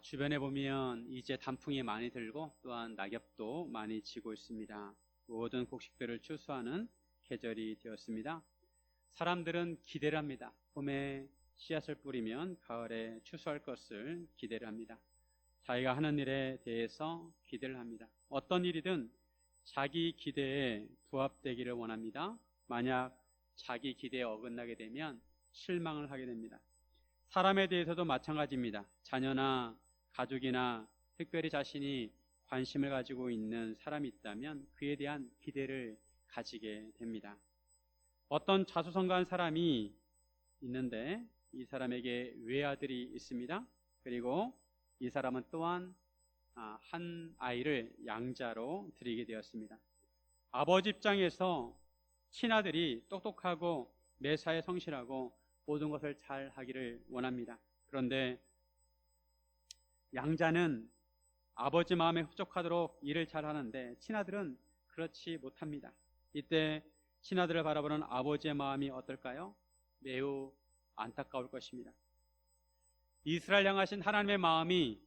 주변에 보면 이제 단풍이 많이 들고 또한 낙엽도 많이 지고 있습니다. 모든 곡식들을 추수하는 계절이 되었습니다. 사람들은 기대를 합니다. 봄에 씨앗을 뿌리면 가을에 추수할 것을 기대를 합니다. 자기가 하는 일에 대해서 기대를 합니다. 어떤 일이든 자기 기대에 부합되기를 원합니다. 만약 자기 기대에 어긋나게 되면 실망을 하게 됩니다. 사람에 대해서도 마찬가지입니다. 자녀나 가족이나 특별히 자신이 관심을 가지고 있는 사람이 있다면 그에 대한 기대를 가지게 됩니다. 어떤 자수성가한 사람이 있는데 이 사람에게 외아들이 있습니다. 그리고 이 사람은 또한 한 아이를 양자로 드리게 되었습니다. 아버지 입장에서 친아들이 똑똑하고 매사에 성실하고 모든 것을 잘 하기를 원합니다. 그런데 양자는 아버지 마음에 흡족하도록 일을 잘 하는데 친아들은 그렇지 못합니다. 이때 친아들을 바라보는 아버지의 마음이 어떨까요? 매우 안타까울 것입니다. 이스라엘 향하신 하나님의 마음이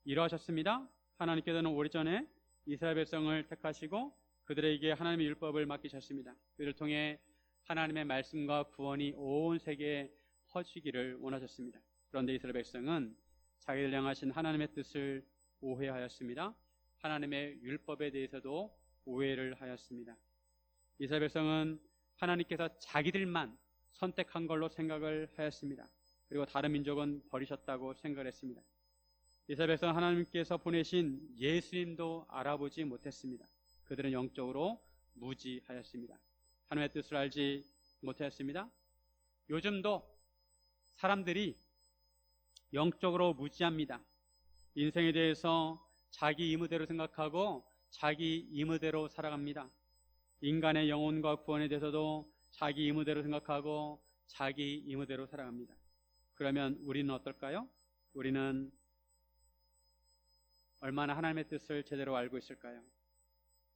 이러하셨습니다. 하나님께서는 오래전에 이스라엘 백성을 택하시고 그들에게 하나님의 율법을 맡기셨습니다. 그들을 통해 하나님의 말씀과 구원이 온 세계에 퍼지기를 원하셨습니다. 그런데 이스라엘 백성은 자기를 향하신 하나님의 뜻을 오해하였습니다. 하나님의 율법에 대해서도 오해를 하였습니다. 이스라엘 백성은 하나님께서 자기들만 선택한 걸로 생각을 하였습니다. 그리고 다른 민족은 버리셨다고 생각을 했습니다. 이스라엘 백성은 하나님께서 보내신 예수님도 알아보지 못했습니다. 그들은 영적으로 무지하였습니다. 하나님의 뜻을 알지 못하였습니다. 요즘도 사람들이 영적으로 무지합니다. 인생에 대해서 자기 의무대로 생각하고 자기 의무대로 살아갑니다. 인간의 영혼과 구원에 대해서도 자기 의무대로 생각하고 자기 의무대로 살아갑니다. 그러면 우리는 어떨까요? 우리는 얼마나 하나님의 뜻을 제대로 알고 있을까요?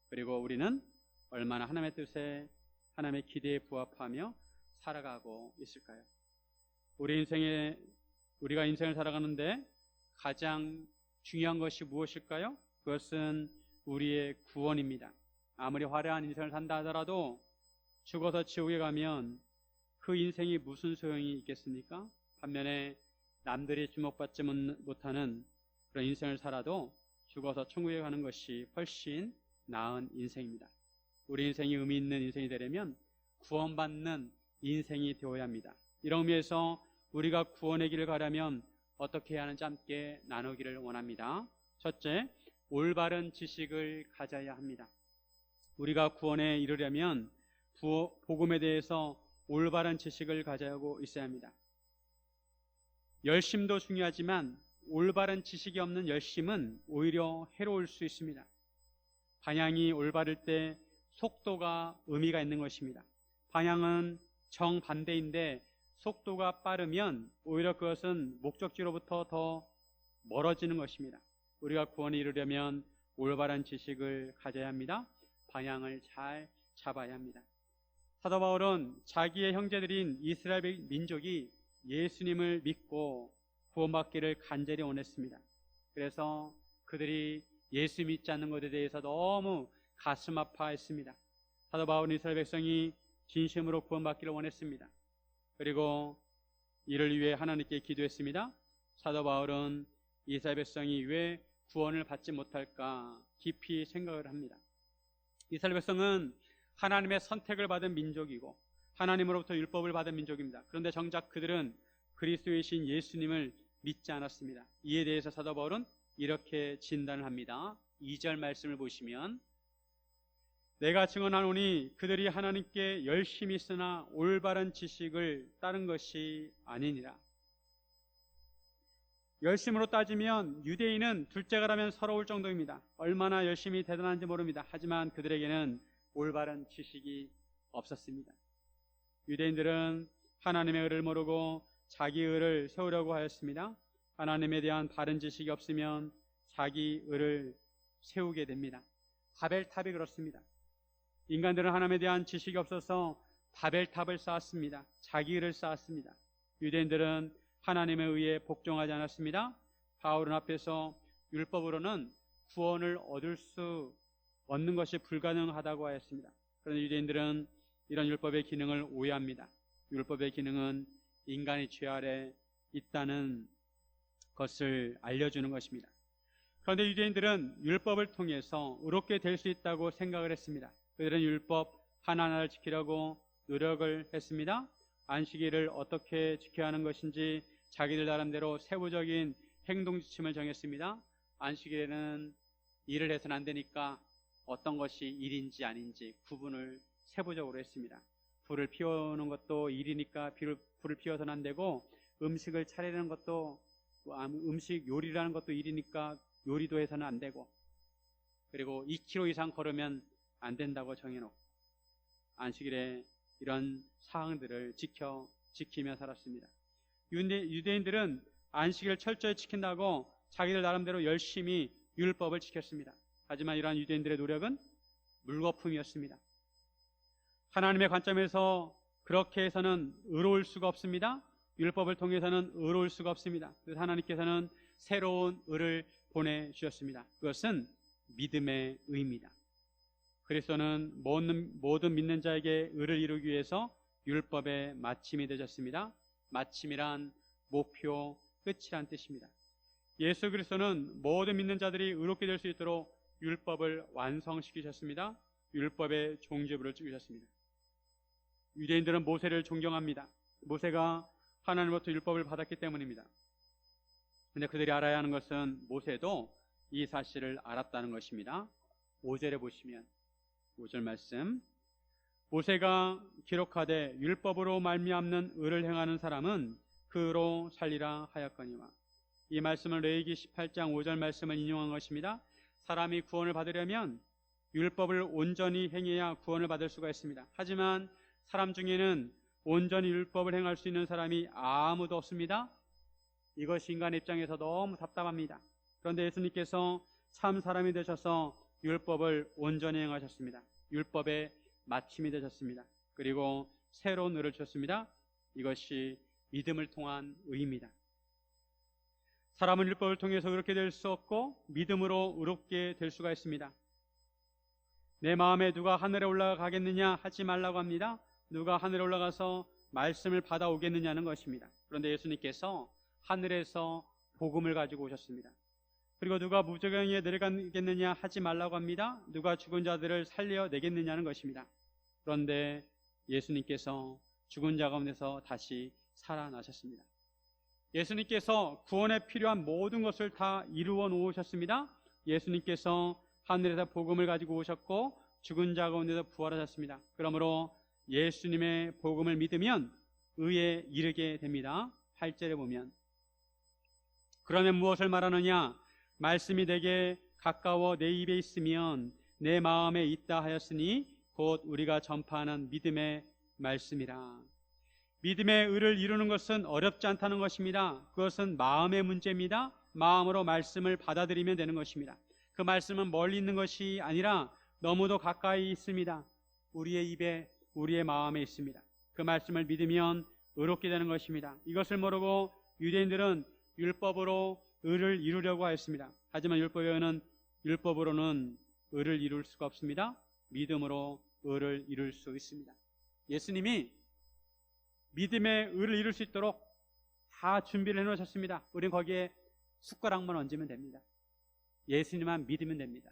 그리고 우리는 얼마나 하나님의 뜻에 하나님의 기대에 부합하며 살아가고 있을까요? 우리가 인생을 살아가는데 가장 중요한 것이 무엇일까요? 그것은 우리의 구원입니다. 아무리 화려한 인생을 산다 하더라도 죽어서 지옥에 가면 그 인생이 무슨 소용이 있겠습니까? 반면에 남들이 주목받지 못하는 그런 인생을 살아도 죽어서 천국에 가는 것이 훨씬 나은 인생입니다. 우리 인생이 의미 있는 인생이 되려면 구원받는 인생이 되어야 합니다. 이런 의미에서 우리가 구원의 길을 가려면 어떻게 해야 하는지 함께 나누기를 원합니다. 첫째, 올바른 지식을 가져야 합니다. 우리가 구원에 이르려면 복음에 대해서 올바른 지식을 가지고 있어야 합니다. 열심도 중요하지만 올바른 지식이 없는 열심은 오히려 해로울 수 있습니다. 방향이 올바를 때 속도가 의미가 있는 것입니다. 방향은 정반대인데 속도가 빠르면 오히려 그것은 목적지로부터 더 멀어지는 것입니다. 우리가 구원에 이르려면 올바른 지식을 가져야 합니다. 방향을 잘 잡아야 합니다. 사도 바울은 자기의 형제들인 이스라엘 민족이 예수님을 믿고 구원받기를 간절히 원했습니다. 그래서 그들이 예수 믿지 않는 것에 대해서 너무 가슴 아파했습니다. 사도 바울은 이스라엘 백성이 진심으로 구원받기를 원했습니다. 그리고 이를 위해 하나님께 기도했습니다. 사도 바울은 이스라엘 백성이 왜 구원을 받지 못할까 깊이 생각을 합니다. 이스라엘 백성은 하나님의 선택을 받은 민족이고 하나님으로부터 율법을 받은 민족입니다. 그런데 정작 그들은 그리스도의 신 예수님을 믿지 않았습니다. 이에 대해서 사도 바울은 이렇게 진단을 합니다. 2절 말씀을 보시면 내가 증언하노니 그들이 하나님께 열심히 쓰나 올바른 지식을 따른 것이 아니니라. 열심으로 따지면 유대인은 둘째가라면 서러울 정도입니다. 얼마나 열심히 대단한지 모릅니다. 하지만 그들에게는 올바른 지식이 없었습니다. 유대인들은 하나님의 의를 모르고 자기 의를 세우려고 하였습니다. 하나님에 대한 바른 지식이 없으면 자기 의를 세우게 됩니다. 바벨탑이 그렇습니다. 인간들은 하나님에 대한 지식이 없어서 바벨탑을 쌓았습니다. 자기 의를 쌓았습니다. 유대인들은 하나님에 의해 복종하지 않았습니다. 바울은 앞에서 율법으로는 구원을 얻는 것이 불가능하다고 하였습니다. 그런데 유대인들은 이런 율법의 기능을 오해합니다. 율법의 기능은 인간의 죄 아래 있다는 것을 알려주는 것입니다. 그런데 유대인들은 율법을 통해서 의롭게 될 수 있다고 생각을 했습니다. 그들은 율법 하나하나를 지키려고 노력을 했습니다. 안식일을 어떻게 지켜야 하는 것인지 자기들 나름대로 세부적인 행동 지침을 정했습니다. 안식일에는 일을 해서는 안 되니까 어떤 것이 일인지 아닌지 구분을 세부적으로 했습니다. 불을 피우는 것도 일이니까 불을 피워서는 안 되고, 음식을 차리는 것도, 음식 요리라는 것도 일이니까 요리도 해서는 안 되고, 그리고 2km 이상 걸으면 안 된다고 정해놓고, 안식일에 이런 사항들을 지키며 살았습니다. 유대인들은 안식일을 철저히 지킨다고 자기들 나름대로 열심히 율법을 지켰습니다. 하지만 이러한 유대인들의 노력은 물거품이었습니다. 하나님의 관점에서 그렇게 해서는 의로울 수가 없습니다. 율법을 통해서는 의로울 수가 없습니다. 그래서 하나님께서는 새로운 의를 보내주셨습니다. 그것은 믿음의 의입니다. 그리스도는 모든 믿는 자에게 의를 이루기 위해서 율법의 마침이 되셨습니다. 마침이란 목표, 끝이란 뜻입니다. 예수 그리스도는 모든 믿는 자들이 의롭게 될 수 있도록 율법을 완성시키셨습니다. 율법의 종지부를 찍으셨습니다. 유대인들은 모세를 존경합니다. 모세가 하나님으로부터 율법을 받았기 때문입니다. 그런데 그들이 알아야 하는 것은 모세도 이 사실을 알았다는 것입니다. 5절에 보시면 5절 말씀, 모세가 기록하되 율법으로 말미암는 의를 행하는 사람은 그로 살리라 하였거니와. 이 말씀은 레위기 18장 5절 말씀을 인용한 것입니다. 사람이 구원을 받으려면 율법을 온전히 행해야 구원을 받을 수가 있습니다. 하지만 사람 중에는 온전히 율법을 행할 수 있는 사람이 아무도 없습니다. 이것이 인간의 입장에서 너무 답답합니다. 그런데 예수님께서 참 사람이 되셔서 율법을 온전히 행하셨습니다. 율법의 마침이 되셨습니다. 그리고 새로운 의를 주셨습니다. 이것이 믿음을 통한 의입니다. 사람은 율법을 통해서 의롭게 될 수 없고 믿음으로 의롭게 될 수가 있습니다. 내 마음에 누가 하늘에 올라가겠느냐 하지 말라고 합니다. 누가 하늘에 올라가서 말씀을 받아오겠느냐는 것입니다. 그런데 예수님께서 하늘에서 복음을 가지고 오셨습니다. 그리고 누가 무저갱이에 내려가겠느냐 하지 말라고 합니다. 누가 죽은 자들을 살려내겠느냐는 것입니다. 그런데 예수님께서 죽은 자 가운데서 다시 살아나셨습니다. 예수님께서 구원에 필요한 모든 것을 다 이루어 놓으셨습니다. 예수님께서 하늘에서 복음을 가지고 오셨고 죽은 자 가운데서 부활하셨습니다. 그러므로 예수님의 복음을 믿으면 의에 이르게 됩니다. 8절에 보면, 그러면 무엇을 말하느냐? 말씀이 내게 가까워 내 입에 있으면 내 마음에 있다 하였으니 곧 우리가 전파하는 믿음의 말씀이라. 믿음의 의를 이루는 것은 어렵지 않다는 것입니다. 그것은 마음의 문제입니다. 마음으로 말씀을 받아들이면 되는 것입니다. 그 말씀은 멀리 있는 것이 아니라 너무도 가까이 있습니다. 우리의 입에, 우리의 마음에 있습니다. 그 말씀을 믿으면 의롭게 되는 것입니다. 이것을 모르고 유대인들은 율법으로 의를 이루려고 하였습니다. 하지만 율법으로는 의를 이룰 수가 없습니다. 믿음으로 의를 이룰 수 있습니다. 예수님이 믿음의 의를 이룰 수 있도록 다 준비를 해놓으셨습니다. 우린 거기에 숟가락만 얹으면 됩니다. 예수님만 믿으면 됩니다.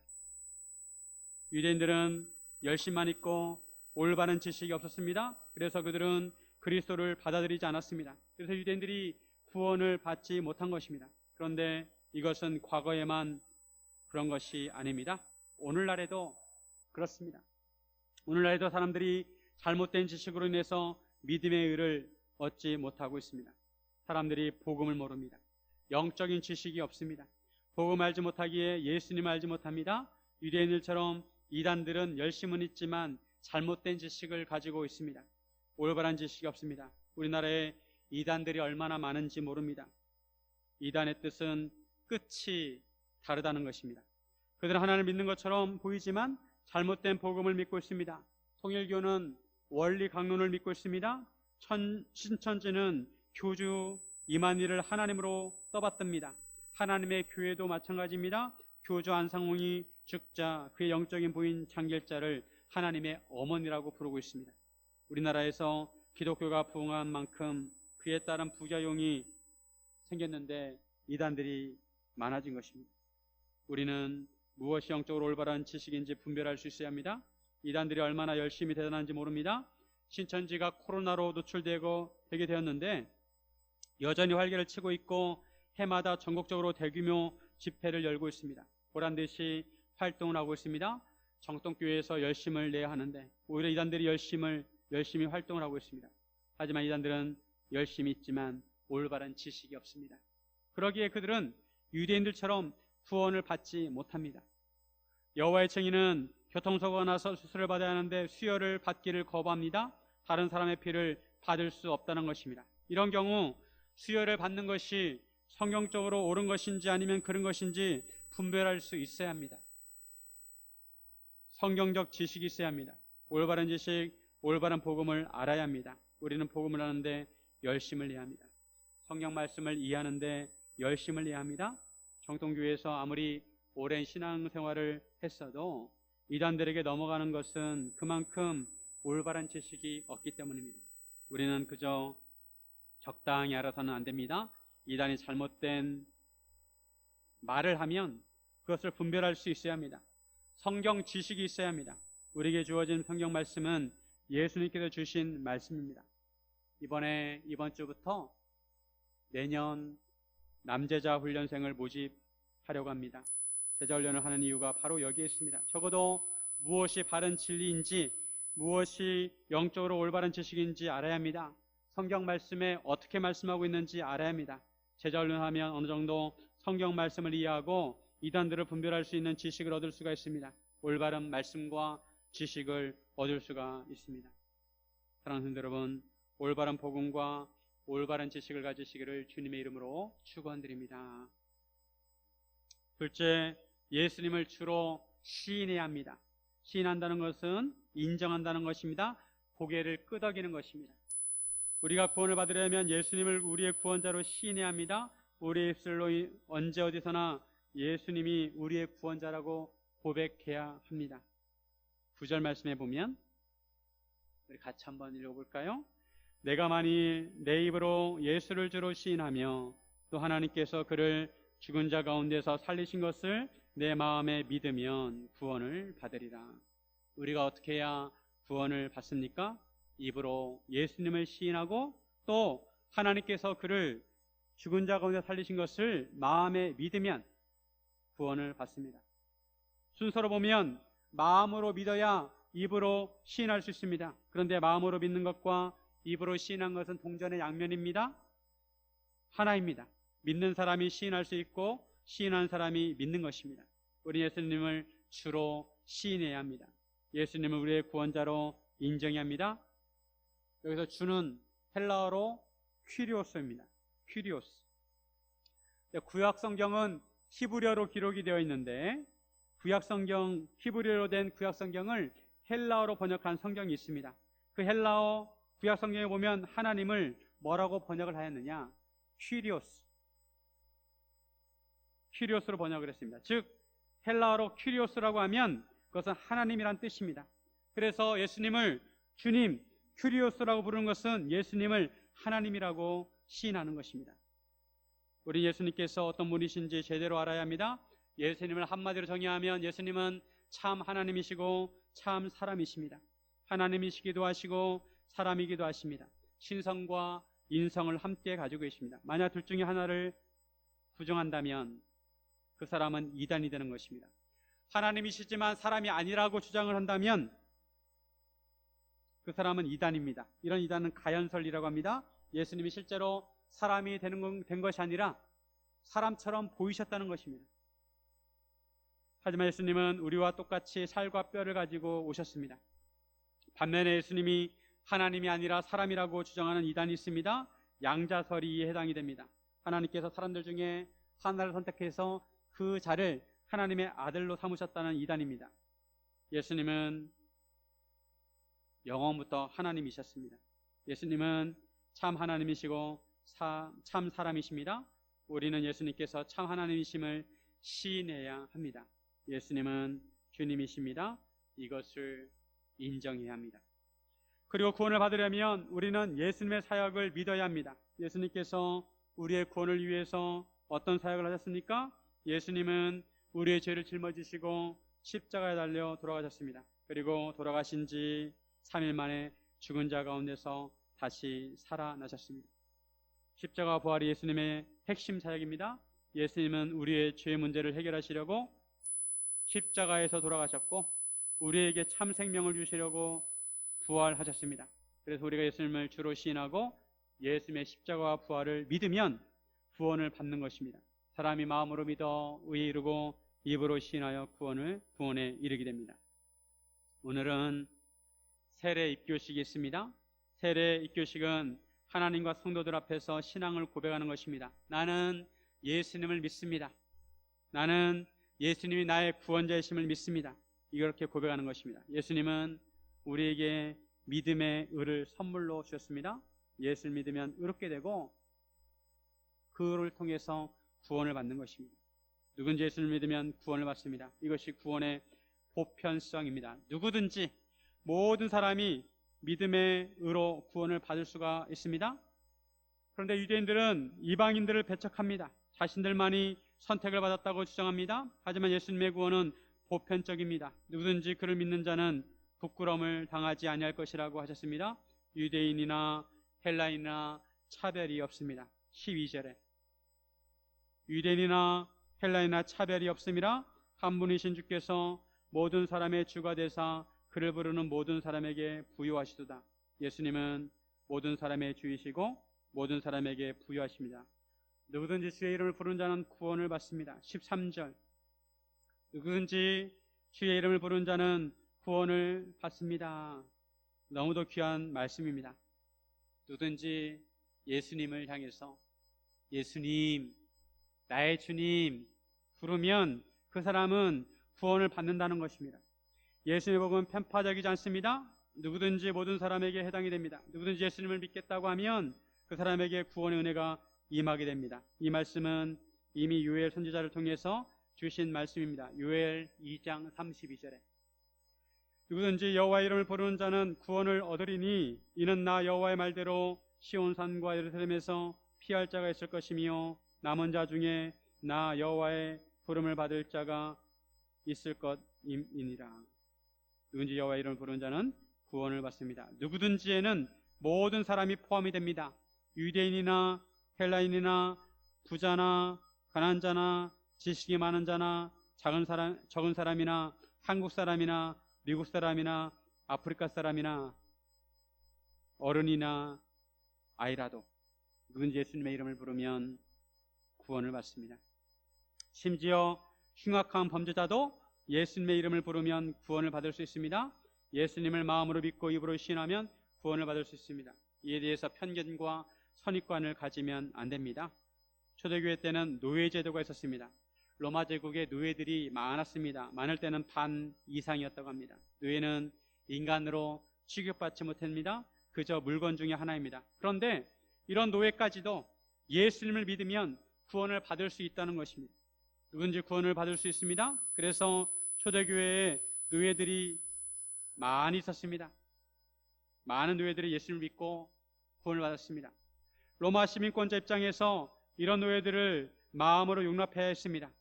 유대인들은 열심만 있고 올바른 지식이 없었습니다. 그래서 그들은 그리스도를 받아들이지 않았습니다. 그래서 유대인들이 구원을 받지 못한 것입니다. 그런데 이것은 과거에만 그런 것이 아닙니다. 오늘날에도 그렇습니다. 오늘날에도 사람들이 잘못된 지식으로 인해서 믿음의 의를 얻지 못하고 있습니다. 사람들이 복음을 모릅니다. 영적인 지식이 없습니다. 복음 알지 못하기에 예수님 알지 못합니다. 유대인들처럼 이단들은 열심은 있지만 잘못된 지식을 가지고 있습니다. 올바른 지식이 없습니다. 우리나라에 이단들이 얼마나 많은지 모릅니다. 이단의 뜻은 끝이 다르다는 것입니다. 그들은 하나님을 믿는 것처럼 보이지만 잘못된 복음을 믿고 있습니다. 통일교는 원리 강론을 믿고 있습니다. 신천지는 교주 이만희를 하나님으로 떠받듭니다. 하나님의 교회도 마찬가지입니다. 교주 안상홍이 죽자 그의 영적인 부인 장길자를 하나님의 어머니라고 부르고 있습니다. 우리나라에서 기독교가 부흥한 만큼 그에 따른 부작용이 생겼는데 이단들이 많아진 것입니다. 우리는 무엇이 영적으로 올바른 지식인지 분별할 수 있어야 합니다. 이단들이 얼마나 열심히 대단한지 모릅니다. 신천지가 코로나로 노출되게 되었는데 여전히 활개를 치고 있고 해마다 전국적으로 대규모 집회를 열고 있습니다. 보란듯이 활동을 하고 있습니다. 정통교회에서 열심을 내야 하는데 오히려 이단들이 열심히 활동을 하고 있습니다. 하지만 이단들은 열심히 있지만 올바른 지식이 없습니다. 그러기에 그들은 유대인들처럼 구원을 받지 못합니다. 여호와의 증인은 교통사고가 나서 수술을 받아야 하는데 수혈을 받기를 거부합니다. 다른 사람의 피를 받을 수 없다는 것입니다. 이런 경우 수혈을 받는 것이 성경적으로 옳은 것인지 아니면 그런 것인지 분별할 수 있어야 합니다. 성경적 지식이 있어야 합니다. 올바른 지식, 올바른 복음을 알아야 합니다. 우리는 복음을 하는데 열심을 내야 합니다. 성경 말씀을 이해하는데 열심을 내야 합니다. 정통교회에서 아무리 오랜 신앙생활을 했어도 이단들에게 넘어가는 것은 그만큼 올바른 지식이 없기 때문입니다. 우리는 그저 적당히 알아서는 안 됩니다. 이단이 잘못된 말을 하면 그것을 분별할 수 있어야 합니다. 성경 지식이 있어야 합니다. 우리에게 주어진 성경 말씀은 예수님께서 주신 말씀입니다. 이번 주부터 내년 남제자 훈련생을 모집하려고 합니다. 제자 훈련을 하는 이유가 바로 여기에 있습니다. 적어도 무엇이 바른 진리인지, 무엇이 영적으로 올바른 지식인지 알아야 합니다. 성경 말씀에 어떻게 말씀하고 있는지 알아야 합니다. 제자 훈련하면 어느 정도 성경 말씀을 이해하고 이단들을 분별할 수 있는 지식을 얻을 수가 있습니다. 올바른 말씀과 지식을 얻을 수가 있습니다. 사랑하는 성도 여러분, 올바른 복음과 올바른 지식을 가지시기를 주님의 이름으로 축원드립니다. 둘째, 예수님을 주로 시인해야 합니다. 시인한다는 것은 인정한다는 것입니다. 고개를 끄덕이는 것입니다. 우리가 구원을 받으려면 예수님을 우리의 구원자로 시인해야 합니다. 우리의 입술로 언제 어디서나 예수님이 우리의 구원자라고 고백해야 합니다. 9절 말씀에 보면 우리 같이 한번 읽어볼까요? 내가 만일 내 입으로 예수를 주로 시인하며 또 하나님께서 그를 죽은 자 가운데서 살리신 것을 내 마음에 믿으면 구원을 받으리라. 우리가 어떻게 해야 구원을 받습니까? 입으로 예수님을 시인하고 또 하나님께서 그를 죽은 자 가운데 살리신 것을 마음에 믿으면 구원을 받습니다. 순서로 보면 마음으로 믿어야 입으로 시인할 수 있습니다. 그런데 마음으로 믿는 것과 입으로 시인한 것은 동전의 양면입니다. 하나입니다. 믿는 사람이 시인할 수 있고 시인한 사람이 믿는 것입니다. 우리 예수님을 주로 시인해야 합니다. 예수님을 우리의 구원자로 인정해야 합니다. 여기서 주는 헬라어로 퀴리오스입니다. 퀴리오스. 구약 성경은 히브리어로 기록이 되어 있는데 히브리어로 된 구약 성경을 헬라어로 번역한 성경이 있습니다. 그 헬라어 구약 성경에 보면 하나님을 뭐라고 번역을 하였느냐? 퀴리오스로 번역을 했습니다. 즉 헬라어로 퀴리오스라고 하면 그것은 하나님이란 뜻입니다. 그래서 예수님을 주님 퀴리오스라고 부르는 것은 예수님을 하나님이라고 시인하는 것입니다. 우리 예수님께서 어떤 분이신지 제대로 알아야 합니다. 예수님을 한마디로 정의하면 예수님은 참 하나님이시고 참 사람이십니다. 하나님이시기도 하시고 사람이기도 하십니다. 신성과 인성을 함께 가지고 계십니다. 만약 둘 중에 하나를 부정한다면 그 사람은 이단이 되는 것입니다. 하나님이시지만 사람이 아니라고 주장을 한다면 그 사람은 이단입니다. 이런 이단은 가연설이라고 합니다. 예수님이 실제로 사람이 된 것이 아니라 사람처럼 보이셨다는 것입니다. 하지만 예수님은 우리와 똑같이 살과 뼈를 가지고 오셨습니다. 반면에 예수님이 하나님이 아니라 사람이라고 주장하는 이단이 있습니다. 양자설이 해당이 됩니다. 하나님께서 사람들 중에 하나를 선택해서 그 자를 하나님의 아들로 삼으셨다는 이단입니다. 예수님은 영원부터 하나님이셨습니다. 예수님은 참 하나님이시고 참 사람이십니다. 우리는 예수님께서 참 하나님이심을 시인해야 합니다. 예수님은 주님이십니다. 이것을 인정해야 합니다. 그리고 구원을 받으려면 우리는 예수님의 사역을 믿어야 합니다. 예수님께서 우리의 구원을 위해서 어떤 사역을 하셨습니까? 예수님은 우리의 죄를 짊어지시고 십자가에 달려 돌아가셨습니다. 그리고 돌아가신 지 3일 만에 죽은 자 가운데서 다시 살아나셨습니다. 십자가 부활이 예수님의 핵심 사역입니다. 예수님은 우리의 죄 문제를 해결하시려고 십자가에서 돌아가셨고 우리에게 참 생명을 주시려고 부활하셨습니다. 그래서 우리가 예수님을 주로 시인하고 예수님의 십자가와 부활을 믿으면 구원을 받는 것입니다. 사람이 마음으로 믿어 의에 이르고 입으로 시인하여 구원에 이르게 됩니다. 오늘은 세례 입교식이 있습니다. 세례 입교식은 하나님과 성도들 앞에서 신앙을 고백하는 것입니다. 나는 예수님을 믿습니다. 나는 예수님이 나의 구원자이심을 믿습니다. 이렇게 고백하는 것입니다. 예수님은 우리에게 믿음의 의를 선물로 주셨습니다. 예수를 믿으면 의롭게 되고 그 의를 통해서 구원을 받는 것입니다. 누군지 예수를 믿으면 구원을 받습니다. 이것이 구원의 보편성입니다. 누구든지 모든 사람이 믿음의 의로 구원을 받을 수가 있습니다. 그런데 유대인들은 이방인들을 배척합니다. 자신들만이 선택을 받았다고 주장합니다. 하지만 예수님의 구원은 보편적입니다. 누구든지 그를 믿는 자는 부끄러움을 당하지 아니할 것이라고 하셨습니다. 유대인이나 헬라인이나 차별이 없습니다. 12절에 유대인이나 헬라인이나 차별이 없음이라 한 분이신 주께서 모든 사람의 주가 되사 그를 부르는 모든 사람에게 부유하시도다. 예수님은 모든 사람의 주이시고 모든 사람에게 부유하십니다. 누구든지 주의 이름을 부르는 자는 구원을 받습니다. 13절 누구든지 주의 이름을 부르는 자는 구원을 받습니다. 너무도 귀한 말씀입니다. 누구든지 예수님을 향해서 예수님, 나의 주님 부르면 그 사람은 구원을 받는다는 것입니다. 예수님의 복음은 편파적이지 않습니다. 누구든지 모든 사람에게 해당이 됩니다. 누구든지 예수님을 믿겠다고 하면 그 사람에게 구원의 은혜가 임하게 됩니다. 이 말씀은 이미 요엘 선지자를 통해서 주신 말씀입니다. 요엘 2장 32절에 누구든지 여호와의 이름을 부르는 자는 구원을 얻으리니 이는 나 여호와의 말대로 시온산과 예루살렘에서 피할 자가 있을 것이며 남은 자 중에 나 여호와의 부름을 받을 자가 있을 것이니라. 누구든지 여호와의 이름을 부르는 자는 구원을 받습니다. 누구든지에는 모든 사람이 포함이 됩니다. 유대인이나 헬라인이나 부자나 가난한 자나 지식이 많은 자나 적은 사람이나 한국 사람이나 미국 사람이나 아프리카 사람이나 어른이나 아이라도 누군지 예수님의 이름을 부르면 구원을 받습니다. 심지어 흉악한 범죄자도 예수님의 이름을 부르면 구원을 받을 수 있습니다. 예수님을 마음으로 믿고 입으로 시인하면 구원을 받을 수 있습니다. 이에 대해서 편견과 선입관을 가지면 안 됩니다. 초대교회 때는 노예제도가 있었습니다. 로마 제국에 노예들이 많았습니다. 많을 때는 반 이상이었다고 합니다. 노예는 인간으로 취급받지 못합니다. 그저 물건 중에 하나입니다. 그런데 이런 노예까지도 예수님을 믿으면 구원을 받을 수 있다는 것입니다. 누군지 구원을 받을 수 있습니다. 그래서 초대교회에 노예들이 많이 있었습니다. 많은 노예들이 예수님을 믿고 구원을 받았습니다. 로마 시민권자 입장에서 이런 노예들을 마음으로 용납해야 했습니다.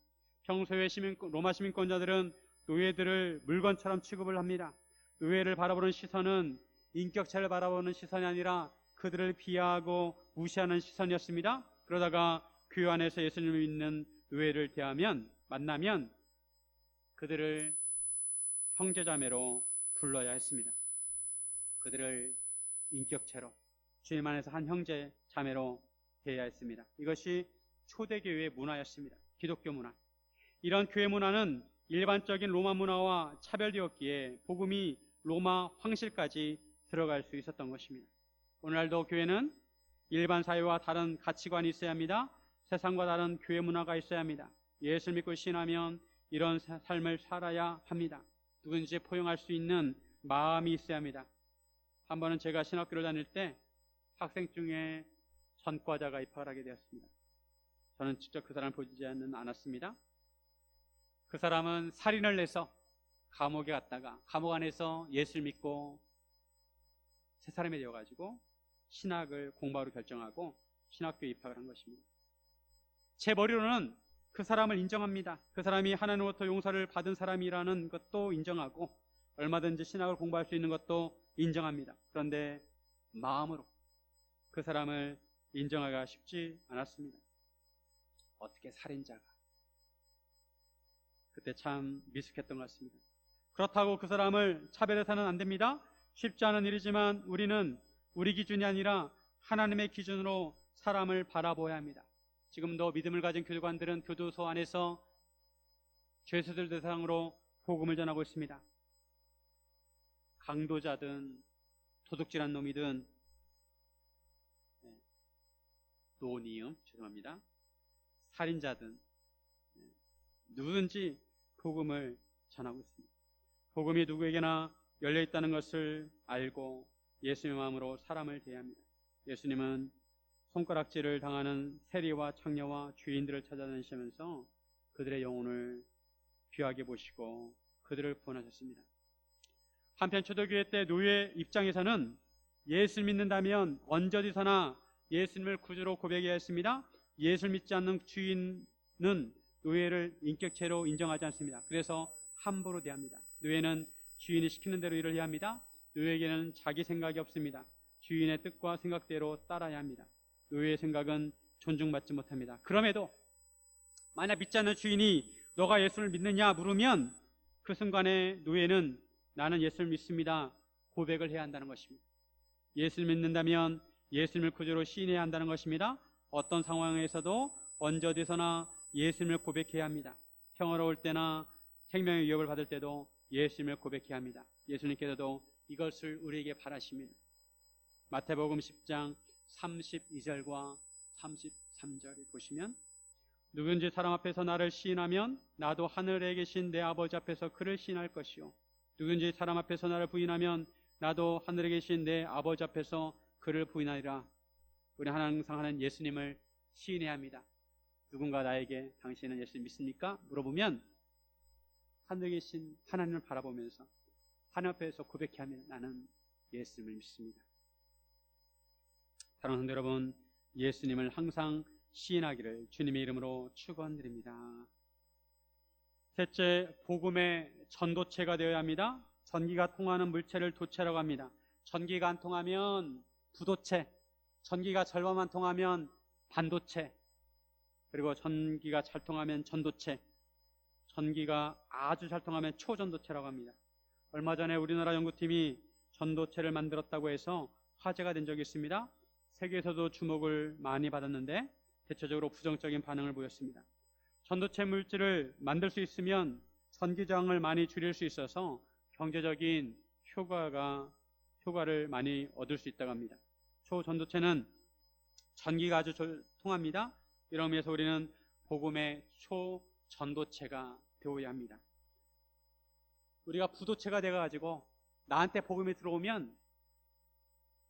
평소에 로마 시민권자들은 노예들을 물건처럼 취급을 합니다. 노예를 바라보는 시선은 인격체를 바라보는 시선이 아니라 그들을 비하하고 무시하는 시선이었습니다. 그러다가 교회 안에서 예수님을 믿는 노예를 만나면 그들을 형제자매로 불러야 했습니다. 그들을 인격체로 주님 안에서 한 형제자매로 대해야 했습니다. 이것이 초대교회의 문화였습니다. 기독교 문화. 이런 교회 문화는 일반적인 로마 문화와 차별되었기에 복음이 로마 황실까지 들어갈 수 있었던 것입니다. 오늘날도 교회는 일반 사회와 다른 가치관이 있어야 합니다. 세상과 다른 교회 문화가 있어야 합니다. 예수를 믿고 신하면 이런 삶을 살아야 합니다. 누구든지 포용할 수 있는 마음이 있어야 합니다. 한 번은 제가 신학교를 다닐 때 학생 중에 전과자가 입학을 하게 되었습니다. 저는 직접 그 사람을 보지는 않았습니다. 그 사람은 살인을 해서 감옥에 갔다가 감옥 안에서 예수를 믿고 새 사람이 되어가지고 신학을 공부하러 결정하고 신학교에 입학을 한 것입니다. 제 머리로는 그 사람을 인정합니다. 그 사람이 하나님으로부터 용서를 받은 사람이라는 것도 인정하고 얼마든지 신학을 공부할 수 있는 것도 인정합니다. 그런데 마음으로 그 사람을 인정하기가 쉽지 않았습니다. 어떻게 살인자가. 그때 참 미숙했던 것 같습니다. 그렇다고 그 사람을 차별해서는 안 됩니다. 쉽지 않은 일이지만 우리는 우리 기준이 아니라 하나님의 기준으로 사람을 바라보아야 합니다. 지금도 믿음을 가진 교도관들은 교도소 안에서 죄수들 대상으로 복음을 전하고 있습니다. 강도자든 도둑질한 놈이든 노니음 죄송합니다. 살인자든 누구든지 복음을 전하고 있습니다. 복음이 누구에게나 열려있다는 것을 알고 예수님의 마음으로 사람을 대해야 합니다. 예수님은 손가락질을 당하는 세리와 창녀와 죄인들을 찾아다니시면서 그들의 영혼을 귀하게 보시고 그들을 구원하셨습니다. 한편 초대교회 때 노예 입장에서는 예수를 믿는다면 언제어디서나 예수님을 구주로 고백해야 했습니다. 예수를 믿지 않는 주인은 노예를 인격체로 인정하지 않습니다. 그래서 함부로 대합니다. 노예는 주인이 시키는 대로 일을 해야 합니다. 노예에게는 자기 생각이 없습니다. 주인의 뜻과 생각대로 따라야 합니다. 노예의 생각은 존중받지 못합니다. 그럼에도 만약 믿지 않는 주인이 너가 예수를 믿느냐 물으면 그 순간에 노예는 나는 예수를 믿습니다 고백을 해야 한다는 것입니다. 예수를 믿는다면 예수님을 구주로 시인해야 한다는 것입니다. 어떤 상황에서도 언제 어디서나 예수님을 고백해야 합니다. 평화로울 때나 생명의 위협을 받을 때도 예수님을 고백해야 합니다. 예수님께서도 이것을 우리에게 바라십니다. 마태복음 10장 32절과 33절을 보시면 누군지 사람 앞에서 나를 시인하면 나도 하늘에 계신 내 아버지 앞에서 그를 시인할 것이요 누군지 사람 앞에서 나를 부인하면 나도 하늘에 계신 내 아버지 앞에서 그를 부인하리라. 우리는 항상 하는 예수님을 시인해야 합니다. 누군가 나에게 당신은 예수님 믿습니까? 물어보면 하늘에 계신 하나님을 바라보면서 하나님 앞에서 고백해야 합니다. 나는 예수님을 믿습니다. 사랑하는 성도 여러분, 예수님을 항상 시인하기를 주님의 이름으로 축원드립니다. 셋째, 복음의 전도체가 되어야 합니다. 전기가 통하는 물체를 도체라고 합니다. 전기가 안 통하면 부도체, 전기가 절반만 통하면 반도체, 그리고 전기가 잘 통하면 전도체, 전기가 아주 잘 통하면 초전도체라고 합니다. 얼마 전에 우리나라 연구팀이 전도체를 만들었다고 해서 화제가 된 적이 있습니다. 세계에서도 주목을 많이 받았는데 대체적으로 부정적인 반응을 보였습니다. 전도체 물질을 만들 수 있으면 전기저항을 많이 줄일 수 있어서 경제적인 효과를 많이 얻을 수 있다고 합니다. 초전도체는 전기가 아주 통합니다. 이런 의미에서 우리는 복음의 초전도체가 되어야 합니다. 우리가 부도체가 돼가지고 나한테 복음이 들어오면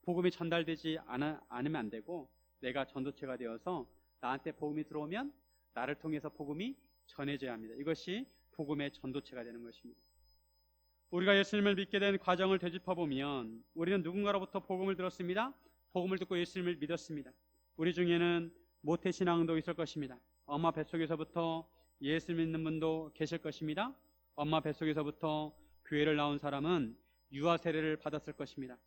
복음이 전달되지 않으면 안 되고 내가 전도체가 되어서 나한테 복음이 들어오면 나를 통해서 복음이 전해져야 합니다. 이것이 복음의 전도체가 되는 것입니다. 우리가 예수님을 믿게 된 과정을 되짚어보면 우리는 누군가로부터 복음을 들었습니다. 복음을 듣고 예수님을 믿었습니다. 우리 중에는 모태신앙도 있을 것입니다. 엄마 뱃속에서부터 예수 믿는 분도 계실 것입니다. 엄마 뱃속에서부터 교회를 나온 사람은 유아 세례를 받았을 것입니다.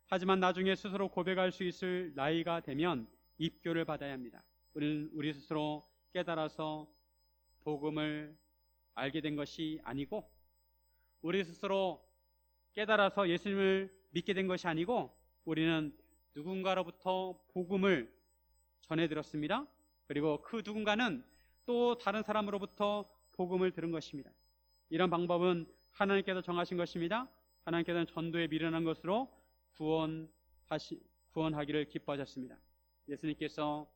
하지만 나중에 스스로 고백할 수 있을 나이가 되면 입교를 받아야 합니다. 우리는 우리 스스로 깨달아서 복음을 알게 된 것이 아니고 우리 스스로 깨달아서 예수님을 믿게 된 것이 아니고 우리는 누군가로부터 복음을 전해들었습니다. 그리고 그 누군가는 또 다른 사람으로부터 복음을 들은 것입니다. 이런 방법은 하나님께서 정하신 것입니다. 하나님께서는 전도에 미련한 것으로 구원하기를 기뻐하셨습니다. 예수님께서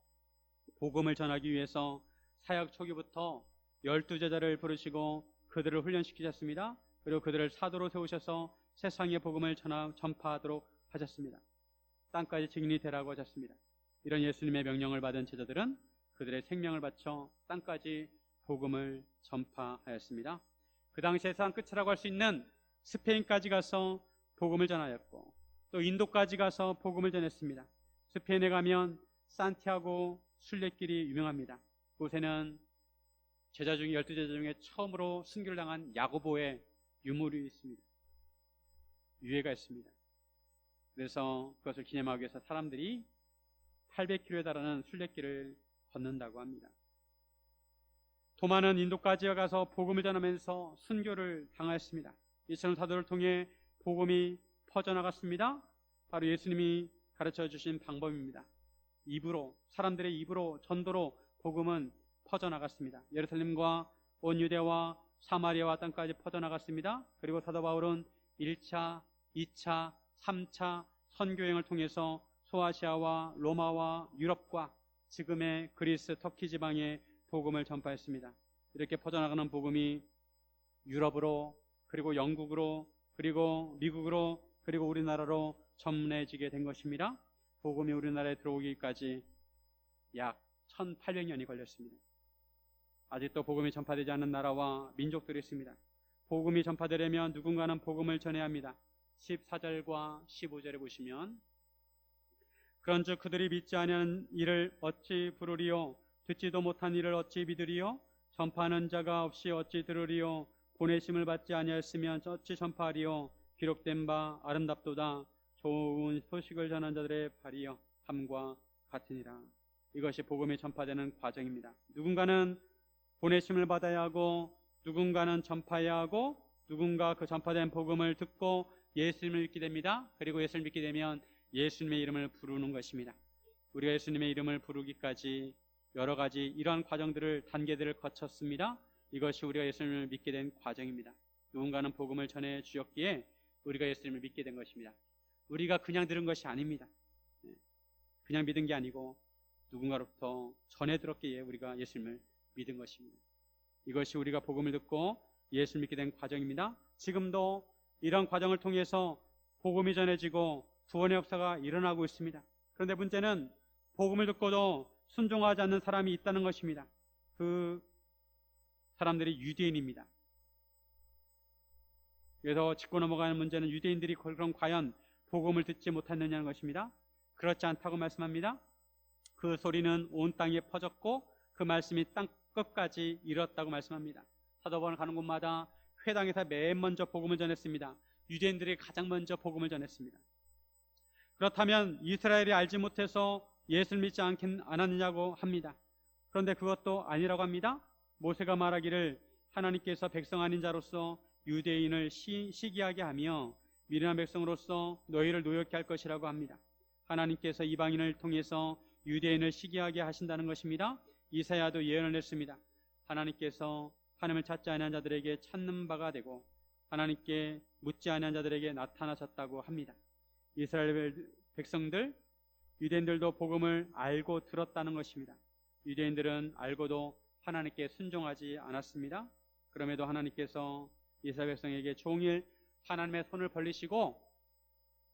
복음을 전하기 위해서 사역 초기부터 12제자를 부르시고 그들을 훈련시키셨습니다. 그리고 그들을 사도로 세우셔서 세상의 복음을 전파하도록 하셨습니다. 땅까지 증인이 되라고 하셨습니다. 이런 예수님의 명령을 받은 제자들은 그들의 생명을 바쳐 땅까지 복음을 전파하였습니다. 그 당시에 세상 끝이라고 할 수 있는 스페인까지 가서 복음을 전하였고 또 인도까지 가서 복음을 전했습니다. 스페인에 가면 산티아고 순례길이 유명합니다. 그곳에는 제자 중에 12제자 중에 처음으로 순교를 당한 야고보의 유물이 있습니다. 유해가 있습니다. 그래서 그것을 기념하기 위해서 사람들이 800km에 달하는 순례길을 걷는다고 합니다. 도마는 인도까지 가서 복음을 전하면서 순교를 당하였습니다. 이처럼 사도를 통해 복음이 퍼져나갔습니다. 바로 예수님이 가르쳐 주신 방법입니다. 입으로, 사람들의 입으로, 전도로 복음은 퍼져나갔습니다. 예루살렘과 온 유대와 사마리아와 땅까지 퍼져나갔습니다. 그리고 사도 바울은 1차, 2차, 3차 선교행을 통해서 소아시아와 로마와 유럽과 지금의 그리스, 터키 지방에 복음을 전파했습니다. 이렇게 퍼져나가는 복음이 유럽으로, 그리고 영국으로, 그리고 미국으로, 그리고 우리나라로 전문해지게 된 것입니다. 복음이 우리나라에 들어오기까지 약 1800년이 걸렸습니다. 아직도 복음이 전파되지 않는 나라와 민족들이 있습니다. 복음이 전파되려면 누군가는 복음을 전해야 합니다. 14절과 15절에 보시면 그런즉 그들이 믿지 아니하는 이를 어찌 부르리요 듣지도 못한 이를 어찌 믿으리요 전파하는 자가 없이 어찌 들으리요 보내심을 받지 아니하였으면 어찌 전파하리요 기록된 바 아름답도다 좋은 소식을 전한 자들의 발이여 함과 같으니라. 이것이 복음이 전파되는 과정입니다. 누군가는 보내심을 받아야 하고 누군가는 전파해야 하고 누군가 그 전파된 복음을 듣고 예수님을 믿게 됩니다. 그리고 예수님을 믿게 되면 예수님의 이름을 부르는 것입니다. 우리가 예수님의 이름을 부르기까지 여러 가지 이러한 과정들을 단계들을 거쳤습니다. 이것이 우리가 예수님을 믿게 된 과정입니다. 누군가는 복음을 전해 주었기에 우리가 예수님을 믿게 된 것입니다. 우리가 그냥 들은 것이 아닙니다. 그냥 믿은 게 아니고 누군가로부터 전해 들었기에 우리가 예수님을 믿은 것입니다. 이것이 우리가 복음을 듣고 예수를 믿게 된 과정입니다. 지금도 이런 과정을 통해서 복음이 전해지고 구원의 역사가 일어나고 있습니다. 그런데 문제는 복음을 듣고도 순종하지 않는 사람이 있다는 것입니다. 그 사람들이 유대인입니다. 그래서 짚고 넘어가는 문제는 유대인들이 그럼 과연 복음을 듣지 못했느냐는 것입니다. 그렇지 않다고 말씀합니다. 그 소리는 온 땅에 퍼졌고 그 말씀이 땅 끝까지 이뤘다고 말씀합니다. 사도바울은 가는 곳마다 회당에서 맨 먼저 복음을 전했습니다. 유대인들이 가장 먼저 복음을 전했습니다. 그렇다면 이스라엘이 알지 못해서 예수를 믿지 않았느냐고 합니다. 그런데 그것도 아니라고 합니다. 모세가 말하기를 하나님께서 백성 아닌 자로서 유대인을 시기하게 하며 미련한 백성으로서 너희를 노엽게 할 것이라고 합니다. 하나님께서 이방인을 통해서 유대인을 시기하게 하신다는 것입니다. 이사야도 예언을 했습니다. 하나님께서 하나님을 찾지 아니한 자들에게 찾는 바가 되고 하나님께 묻지 아니한 자들에게 나타나셨다고 합니다. 이스라엘 백성들, 유대인들도 복음을 알고 들었다는 것입니다. 유대인들은 알고도 하나님께 순종하지 않았습니다. 그럼에도 하나님께서 이스라엘 백성에게 종일 하나님의 손을 벌리시고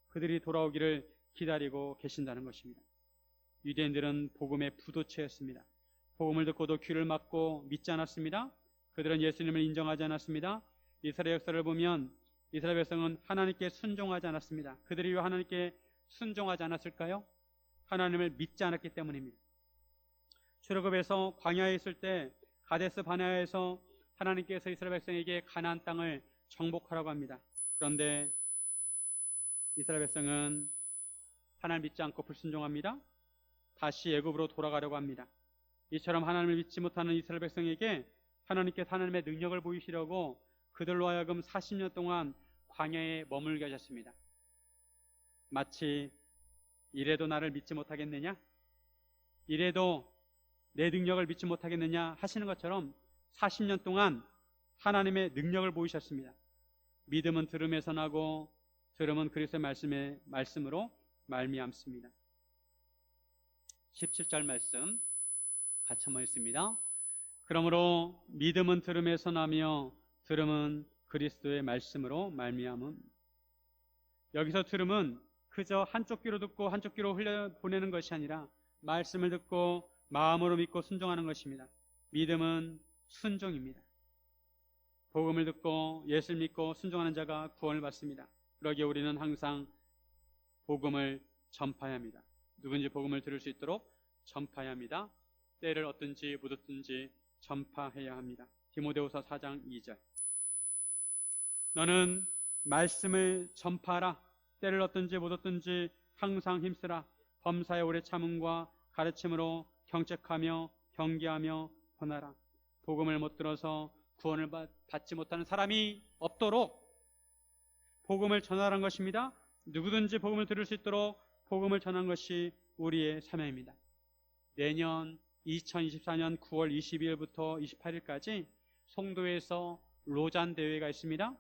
그들이 돌아오기를 기다리고 계신다는 것입니다. 유대인들은 복음의 부도체였습니다. 복음을 듣고도 귀를 막고 믿지 않았습니다. 그들은 예수님을 인정하지 않았습니다. 이스라엘 역사를 보면 이스라엘 백성은 하나님께 순종하지 않았습니다. 그들이 왜 하나님께 순종하지 않았을까요? 하나님을 믿지 않았기 때문입니다. 출애굽에서 광야에 있을 때 가데스 바네아에서 하나님께서 이스라엘 백성에게 가나안 땅을 정복하라고 합니다. 그런데 이스라엘 백성은 하나님을 믿지 않고 불순종합니다. 다시 애굽으로 돌아가려고 합니다. 이처럼 하나님을 믿지 못하는 이스라엘 백성에게 하나님께서 하나님의 능력을 보이시려고 그들로 하여금 40년 동안 광야에 머물게 하셨습니다. 마치 이래도 나를 믿지 못하겠느냐? 이래도 내 능력을 믿지 못하겠느냐 하시는 것처럼 40년 동안 하나님의 능력을 보이셨습니다. 믿음은 들음에서 나고 들음은 그리스도의 말씀으로 말미암습니다. 17절 말씀 같이 한번 읽습니다. 그러므로 믿음은 들음에서 나며 들음은 그리스도의 말씀으로 말미암음. 여기서 들음은 그저 한쪽 귀로 듣고 한쪽 귀로 흘려보내는 것이 아니라 말씀을 듣고 마음으로 믿고 순종하는 것입니다. 믿음은 순종입니다. 복음을 듣고 예수를 믿고 순종하는 자가 구원을 받습니다. 그러기에 우리는 항상 복음을 전파해야 합니다. 누군지 복음을 들을 수 있도록 전파해야 합니다. 때를 얻든지 못 얻든지 전파해야 합니다. 디모데후서 4장 2절. 너는 말씀을 전파하라. 때를 얻든지 못 얻든지 항상 힘쓰라. 범사에 오래 참음과 가르침으로 경책하며 경계하며 권하라. 복음을 못 들어서 구원을 받지 못하는 사람이 없도록 복음을 전하라는 것입니다. 누구든지 복음을 들을 수 있도록 복음을 전하는 것이 우리의 사명입니다. 내년 2024년 9월 22일부터 28일까지 송도에서 로잔 대회가 있습니다.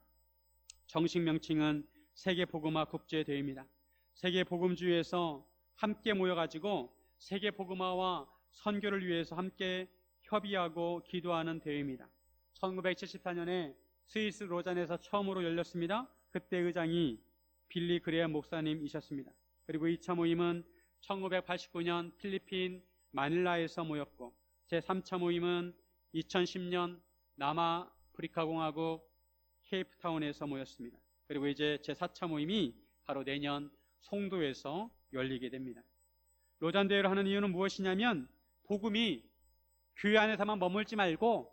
정식 명칭은 세계복음화 국제대회입니다. 세계복음주의에서 함께 모여가지고 세계복음화와 선교를 위해서 함께 협의하고 기도하는 대회입니다. 1974년에 스위스 로잔에서 처음으로 열렸습니다. 그때 의장이 빌리 그레엄 목사님이셨습니다. 그리고 2차 모임은 1989년 필리핀 마닐라에서 모였고, 제3차 모임은 2010년 남아프리카 공화국 케이프타운에서 모였습니다. 그리고 이제 제4차 모임이 바로 내년 송도에서 열리게 됩니다. 로잔 대회를 하는 이유는 무엇이냐면, 복음이 교회 안에서만 머물지 말고,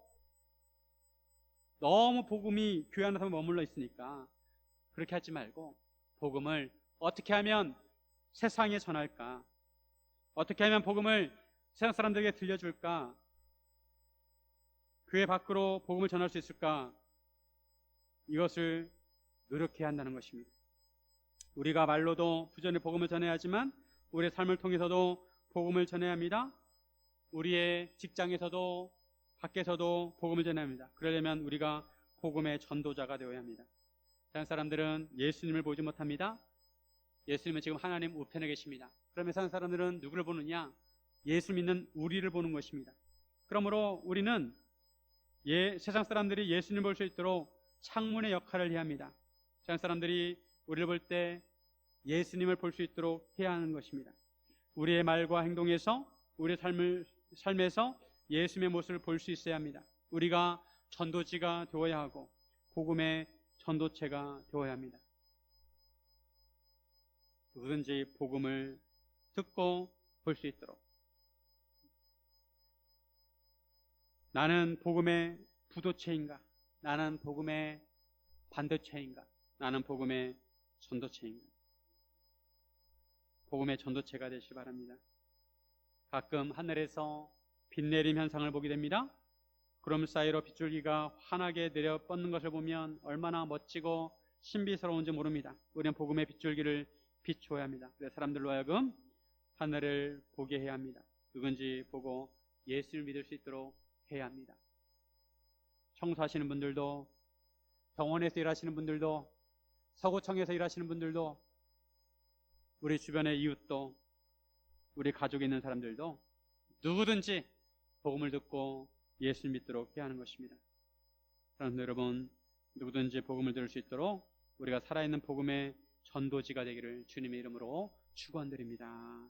너무 복음이 교회 안에서만 머물러 있으니까 그렇게 하지 말고 복음을 어떻게 하면 세상에 전할까, 어떻게 하면 복음을 세상 사람들에게 들려줄까, 교회 밖으로 복음을 전할 수 있을까, 이것을 노력해야 한다는 것입니다. 우리가 말로도 부전히 복음을 전해야 하지만 우리의 삶을 통해서도 복음을 전해야 합니다. 우리의 직장에서도 밖에서도 복음을 전해야 합니다. 그러려면 우리가 복음의 전도자가 되어야 합니다. 다른 사람들은 예수님을 보지 못합니다. 예수님은 지금 하나님 우편에 계십니다. 그러면 다른 사람들은 누구를 보느냐? 예수 믿는 우리를 보는 것입니다. 그러므로 우리는 세상 사람들이 예수님을 볼 수 있도록 창문의 역할을 해야 합니다. 세상 사람들이 우리를 볼 때 예수님을 볼 수 있도록 해야 하는 것입니다. 우리의 말과 행동에서, 우리의 삶에서 예수님의 모습을 볼 수 있어야 합니다. 우리가 전도지가 되어야 하고 복음의 전도체가 되어야 합니다. 누구든지 복음을 듣고 볼 수 있도록, 나는 복음의 부도체인가? 나는 복음의 반도체인가? 나는 복음의 전도체인가? 복음의 전도체가 되시기 바랍니다. 가끔 하늘에서 비 내림 현상을 보게 됩니다. 구름 사이로 빗줄기가 환하게 내려 뻗는 것을 보면 얼마나 멋지고 신비스러운지 모릅니다. 우리는 복음의 빗줄기를 비추어야 합니다. 그래서 사람들로 하여금 하늘을 보게 해야 합니다. 누군지 보고 예수를 믿을 수 있도록 해야 합니다. 청소하시는 분들도, 병원에서 일하시는 분들도, 서구청에서 일하시는 분들도, 우리 주변의 이웃도, 우리 가족에 있는 사람들도 누구든지 복음을 듣고 예수를 믿도록 해야 하는 것입니다. 그런데 여러분, 누구든지 복음을 들을 수 있도록 우리가 살아있는 복음의 전도지가 되기를 주님의 이름으로 축원드립니다.